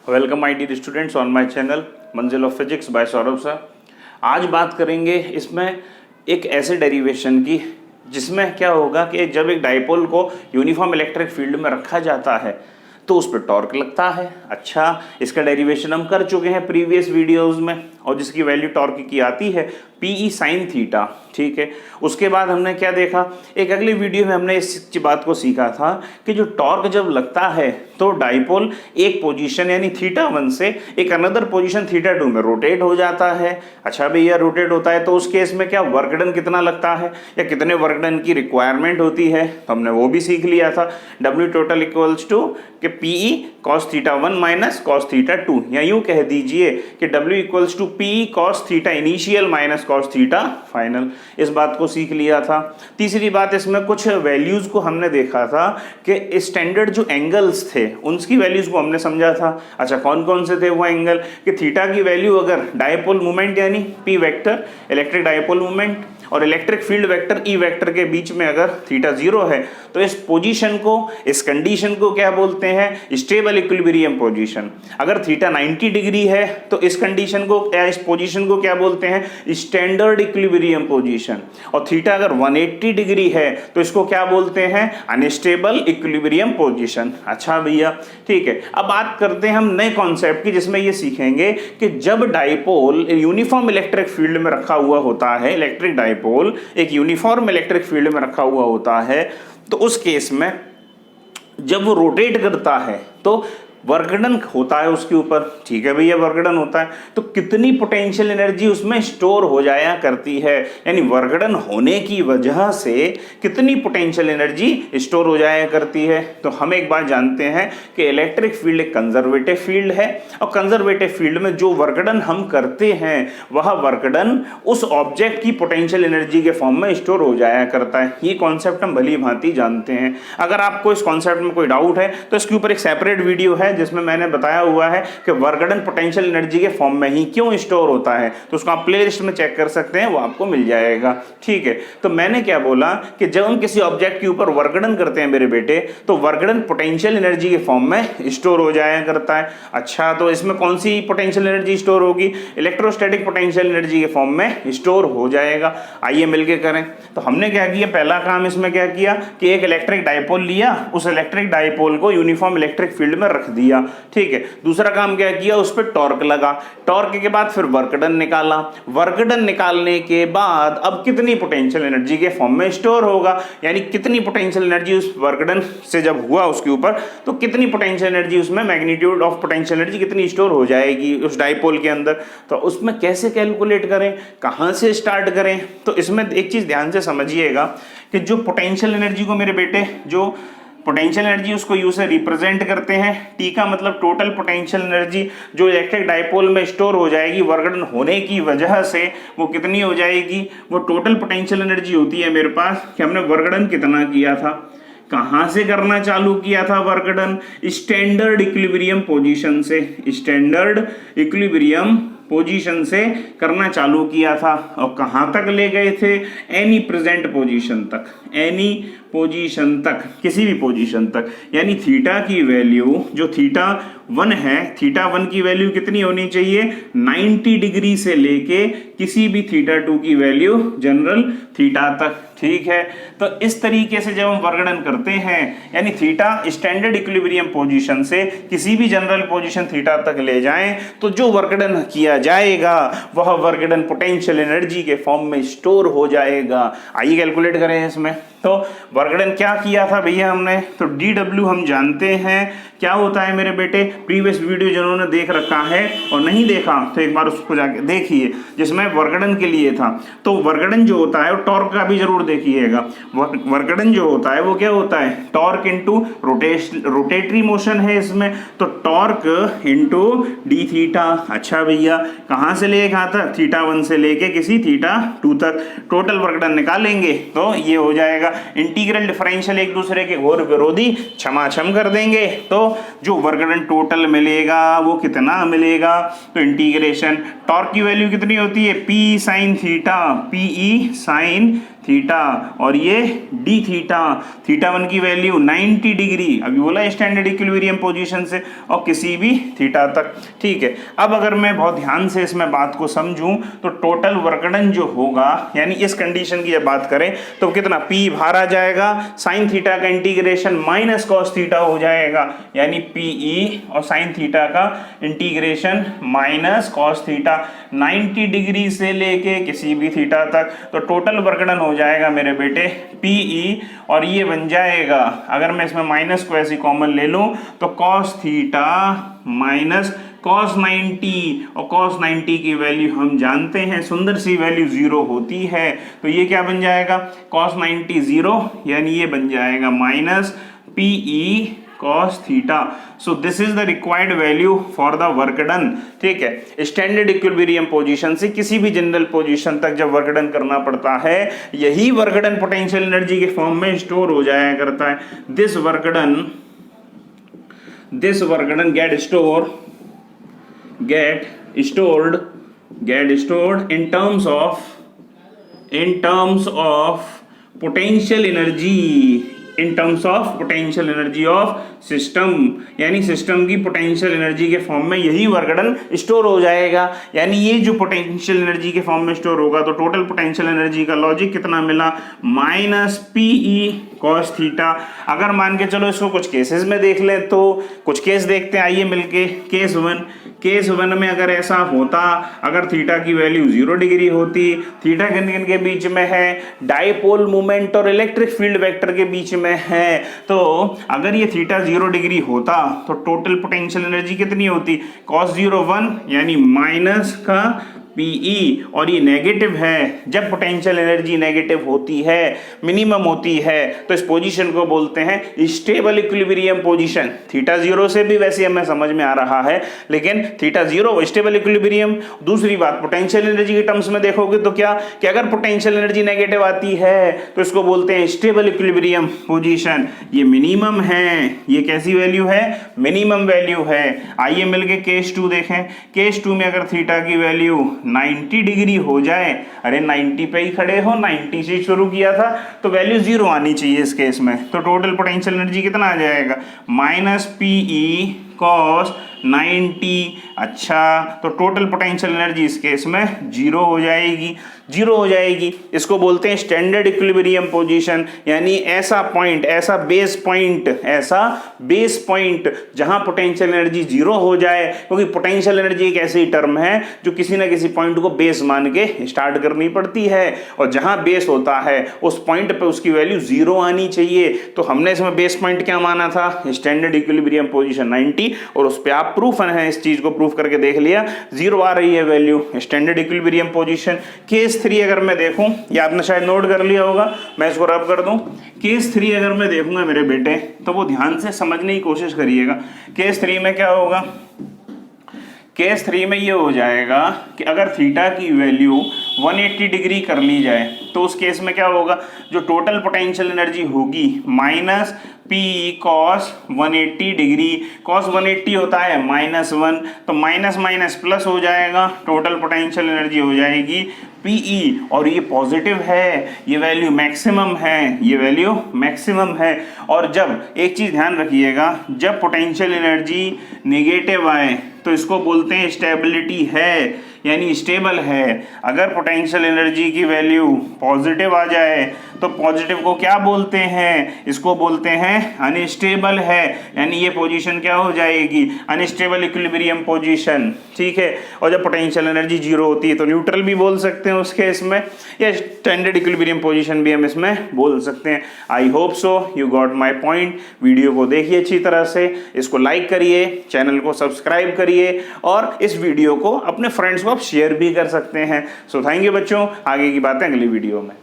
Welcome my dear students on my channel Manzil of physics by Saurabh sir. आज बात करेंगे इसमें एक ऐसे डेरिवेशन की जिसमें क्या होगा कि जब एक डाइपोल को यूनिफॉर्म इलेक्ट्रिक फील्ड में रखा जाता है तो उस पर टॉर्क लगता है। अच्छा, इसका डेरिवेशन हम कर चुके हैं प्रीवियस वीडियोस में और जिसकी वैल्यू टॉर्क की आती है पीई साइन थीटा। ठीक है, उसके बाद हमने क्या देखा, एक अगली वीडियो में हमने इस बात को सीखा था कि जो टॉर्क जब लगता है तो डाइपोल एक पोजीशन यानी θ1 से एक अनदर पोजीशन θ2 में रोटेट हो जाता है। अच्छा भैया, रोटेट होता है तो उस केस में क्या वर्क डन कितना लगता है या कितने वर्क डन की रिक्वायरमेंट होती है, तो हमने वो भी सीख लिया था। W टोटल इक्वल्स टू कि PE cos θ1 माइनस cos θ2, या यूं कह दीजिए कि W equals to PE cos θ initial minus cos θ final. इस बात को सीख लिया था। तीसरी बात, इसमें कुछ वैल्यूज को हमने देखा था कि स्टैंडर्ड जो एंगल्स थे उनकी वैल्यूज को हमने समझा था। अच्छा, कौन कौन से थे वो एंगल कि थीटा की वैल्यू अगर डायपोल मोमेंट यानी P vector electric dipole moment और electric field vector E vector के बीच में अगर θ0 है तो इस पोजीशन को, इस कंडीशन को क्या बोलते हैं, स्टेबल इक्विलिब्रियम पोजीशन। अगर θ 90 डिग्री है तो इस कंडीशन को या इस पोजीशन को क्या बोलते हैं, स्टैंडर्ड इक्विलिब्रियम पोजीशन। और θ अगर 180 डिग्री है तो इसको क्या बोलते हैं, अनस्टेबल इक्विलिब्रियम पोजीशन। अच्छा भैया, ठीक है। अब बात करते हैं हम नए कॉन्सेप्ट की जिसमें ये सीखेंगे कि जब डाइपोल यूनिफॉर्म इलेक्ट्रिक फील्ड में रखा हुआ होता है, इलेक्ट्रिक डाइपोल एक यूनिफॉर्म इलेक्ट्रिक फील्ड में रखा हुआ होता है, तो उस केस में जब वो रोटेट करता है तो वर्कडन होता है उसके ऊपर। ठीक है भैया, वर्कडन होता है तो कितनी पोटेंशियल एनर्जी उसमें स्टोर हो जाया करती है, यानी वर्कडन होने की वजह से कितनी पोटेंशियल एनर्जी स्टोर हो जाया करती है। तो हम एक बात जानते हैं कि इलेक्ट्रिक फील्ड एक कंजर्वेटिव फील्ड है और कंजर्वेटिव फील्ड में जो वर्कडन हम करते हैं वह वर्कडन उस ऑब्जेक्ट की पोटेंशियल एनर्जी के फॉर्म में स्टोर हो जाया करता है। ये कॉन्सेप्ट हम भली भांति जानते हैं। अगर आपको इस कॉन्सेप्ट में कोई डाउट है तो इसके ऊपर एक सेपरेट वीडियो है जिसमें मैंने बताया हुआ है कि वर्कडन पोटेंशियल एनर्जी के फॉर्म में ही क्यों स्टोर होता है, तो उसको आप प्लेलिस्ट में चेक कर सकते हैं, वो आपको मिल जाएगा। ठीक है, तो मैंने क्या बोला कि जब हम किसी ऑब्जेक्ट के ऊपर वर्कडन करते हैं मेरे बेटे तो वर्कडन पोटेंशियल एनर्जी के फॉर्म में स्टोर हो जाया करता है। अच्छा, तो इसमें कौन सी पोटेंशियल एनर्जी स्टोर होगी, इलेक्ट्रोस्टैटिक पोटेंशियल एनर्जी के फॉर्म में स्टोर हो जाएगा। आइए मिलके करें। तो हमने क्या किया, पहला काम इसमें क्या किया कि एक इलेक्ट्रिक डाइपोल लिया, उस इलेक्ट्रिक डाइपोल को यूनिफॉर्म इलेक्ट्रिक फील्ड में रख दिया। ठीक है, दूसरा काम क्या किया, उस पर टॉर्क लगा, टॉर्क के बाद फिर वर्कडन निकाला, वर्कडन निकालने के बाद अब कितनी पोटेंशियल एनर्जी के फॉर्म में स्टोर होगा, यानी कितनी पोटेंशियल एनर्जी उस वर्कडन से जब हुआ उसके ऊपर तो कितनी पोटेंशियल एनर्जी उसमें, मैग्नीट्यूड ऑफ पोटेंशियल एनर्जी कितनी स्टोर हो जाएगी उस डाइपोल के अंदर। तो उसमें कैसे कैलकुलेट करें, कहां से स्टार्ट करें, तो इसमें एक चीज ध्यान से समझिएगा कि जो पोटेंशियल एनर्जी को मेरे बेटे, जो पोटेंशियल एनर्जी उसको यू से रिप्रेजेंट करते हैं। टी का मतलब टोटल पोटेंशियल एनर्जी जो इलेक्ट्रिक डाइपोल में स्टोर हो जाएगी वर्कडन होने की वजह से, वो कितनी हो जाएगी, वो टोटल पोटेंशियल एनर्जी होती है मेरे पास कि हमने वर्कडन कितना किया था, कहां से करना चालू किया था वर्कडन, स्टैंडर्ड इक्विलिब्रियम पोजीशन से, स्टैंडर्ड इक्विलिब्रियम पोजीशन से करना चालू किया था और कहां तक ले गए थे, एनी प्रेजेंट पोजीशन तक, एनी पोजीशन तक, किसी भी पोजीशन तक। यानी थीटा की वैल्यू जो θ1 है, θ1 की वैल्यू कितनी होनी चाहिए, 90 डिग्री से लेके किसी भी θ2 की वैल्यू जनरल थीटा तक। ठीक है, तो इस तरीके से जब हम वर्कडन करते हैं यानी थीटा स्टैंडर्ड इक्विलिब्रियम पोजीशन से किसी भी जनरल पोजीशन थीटा तक ले जाएं तो जो वर्कडन किया जाएगा वह वर्कडन पोटेंशियल एनर्जी के फॉर्म में स्टोर हो जाएगा। आइए कैलकुलेट करें इसमें। तो वर्कडन क्या किया था भैया हमने, तो DW हम जानते हैं क्या होता है मेरे बेटे, प्रीवियस वीडियो जिन्होंने देख रखा है और नहीं देखा तो एक बार उसको जाके देखिए जिसमें वर्कडन के लिए था। तो वर्कडन जो होता है वो टॉर्क का भी जरूर देखिएगा। वर्कडन जो होता है वो क्या होता है, टॉर्क इंटू रोटेटरी मोशन है इसमें, तो टॉर्क इंटू डी थीटा। अच्छा भैया, कहाँ से लेके कहाँ तक, θ1 से लेके किसी θ2 तक टोटल वर्कडन निकालेंगे तो ये हो जाएगा। इंटीग्रल डिफरेंशियल एक दूसरे के घोर विरोधी क्षमाक्षम कर देंगे तो जो वर्कडन टोटल मिलेगा वो कितना मिलेगा, तो इंटीग्रेशन टॉर्क की वैल्यू कितनी होती है, P sine theta, PE sine theta और ये डी थीटा, थीटा 1 की वैल्यू 90 डिग्री, अभी बोला स्टैंडर्ड इक्विलिब्रियम पोजीशन से, और किसी भी थीटा तक। ठीक है, अब अगर मैं बहुत ध्यान से इसमें बात को समझूं तो टोटल वर्कडन जो होगा, यानी इस कंडीशन की जब बात करें तो कितना P बाहर आ जाएगा, साइन थीटा का इंटीग्रेशन माइनस कॉस थीटा हो जाएगा, यानी PE और साइन थीटा का integration minus cos theta 90 degree से लेके किसी भी थीटा तक, तो टोटल वर्कडन हो जाएगा मेरे बेटे PE, और ये बन जाएगा, अगर मैं इसमें माइनस को ऐसी कॉमन ले लूं तो कॉस थीटा माइनस cos 90, और cos 90 की वैल्यू हम जानते हैं सुंदर सी वैल्यू 0 होती है, तो ये क्या बन जाएगा cos 90 0, यानी ये बन जाएगा minus PE cos theta. So this is the required value for the work done. ठीक है, स्टैंडर्ड इक्विलिब्रियम पोजीशन से किसी भी जनरल पोजीशन तक जब वर्क डन करना पड़ता है, यही वर्क डन पोटेंशियल एनर्जी के फॉर्म में स्टोर हो जाया करता है। This work done get stored in terms of potential energy of system, यानी सिस्टम की पोटेंशियल एनर्जी के फॉर्म में यही वर्क डन स्टोर हो जाएगा। यानी ये जो पोटेंशियल एनर्जी के फॉर्म में स्टोर होगा तो टोटल पोटेंशियल एनर्जी का लॉजिक कितना मिला, माइनस PE cos थीटा। अगर मान के चलो इसको कुछ केसेस में देख लें तो कुछ केस देखते हैं, आइए मिलके। केस वन में अगर ऐसा होता, अगर थीटा की वैल्यू 0 डिग्री होती, थीटा किन के बीच में है, डाइपोल मोमेंट और इलेक्ट्रिक फील्ड वेक्टर के बीच में है, तो अगर ये थीटा 0 डिग्री होता तो टोटल पोटेंशियल एनर्जी कितनी होती, cos 0 1, यानी माइनस का PE, और ये नेगेटिव है। जब पोटेंशियल एनर्जी नेगेटिव होती है, मिनिमम होती है, तो इस पोजीशन को बोलते हैं स्टेबल इक्विलिब्रियम पोजीशन। थीटा 0 से भी वैसे हमें समझ में आ रहा है, लेकिन थीटा 0 स्टेबल इक्विलिब्रियम। दूसरी बात, पोटेंशियल एनर्जी के टर्म्स में देखोगे तो क्या कि अगर पोटेंशियल एनर्जी नेगेटिव आती है तो इसको बोलते हैं स्टेबल इक्विलिब्रियम पोजीशन। ये मिनिमम है, ये कैसी वैल्यू है, मिनिमम वैल्यू है। आइए मिलके केस 2 देखें। केस 2 में अगर थीटा की वैल्यू 90 डिग्री हो जाए, अरे 90 पे ही खड़े हो, 90 से शुरू किया था, तो वैल्यू 0 आनी चाहिए इस केस में, तो टोटल पोटेंशियल एनर्जी कितना आ जाएगा, माइनस PE cos 90। अच्छा, तो टोटल पोटेंशियल एनर्जी इस केस में 0 हो जाएगी, 0 हो जाएगी। इसको बोलते हैं स्टैंडर्ड इक्विलिब्रियम पोजीशन, यानी ऐसा पॉइंट, ऐसा बेस पॉइंट जहां पोटेंशियल एनर्जी 0 हो जाए, क्योंकि पोटेंशियल एनर्जी एक ऐसी टर्म है जो किसी ना किसी पॉइंट को बेस मान के स्टार्ट करनी पड़ती है, और जहां बेस होता है उस पॉइंट पे उसकी वैल्यू 0 आनी चाहिए। तो हमने इसमें बेस पॉइंट क्या माना था, स्टैंडर्ड इक्विलिब्रियम पोजीशन 90, और उस पर आप प्रूफ है, इस चीज को प्रूफ करके देख लिया, 0 आ रही है value standard equilibrium position. Case 3 अगर मैं देखूं, या आपने शायद नोट कर लिया होगा, मैं इसको रब कर दूं। केस 3 अगर मैं देखूंगा मेरे बेटे, तो वो ध्यान से समझने की कोशिश करिएगा। केस 3 में क्या होगा, केस 3 में ये हो जाएगा कि अगर थीटा की वैल्यू 180 डिग्री कर ली जाए, तो उस केस में क्या होगा, जो टोटल पोटेंशियल एनर्जी होगी minus PE cos 180 degree, cos 180 होता है -1, तो माइनस माइनस प्लस हो जाएगा, टोटल पोटेंशियल एनर्जी हो जाएगी PE, और ये पॉजिटिव है, ये वैल्यू मैक्सिमम है, ये वैल्यू मैक्सिमम है। और जब एक चीज ध्यान रखिएगा, जब पोटेंशियल एनर्जी नेगेटिव आए तो इसको बोलते हैं स्टेबिलिटी है, यानी स्टेबल है। अगर पोटेंशियल एनर्जी की वैल्यू पॉजिटिव आ जाए तो पॉजिटिव को क्या बोलते हैं, इसको बोलते हैं अनस्टेबल है, यानी ये पोजीशन क्या हो जाएगी, अनस्टेबल इक्विलिब्रियम पोजीशन। ठीक है, और जब पोटेंशियल एनर्जी 0 होती है तो न्यूट्रल भी बोल सकते हैं उस केस में, या स्टैंडर्ड इक्विलिब्रियम पोजीशन भी हम इसमें बोल सकते हैं। I hope so you got my point. Video को देखिए अच्छी तरह से, इसको लाइक करिए, चैनल को सब्सक्राइब करिए, और इस वीडियो को अपने फ्रेंड्स को आप शेयर भी कर सकते हैं। सो थैंक यू बच्चों, आगे की बातें अगली वीडियो में।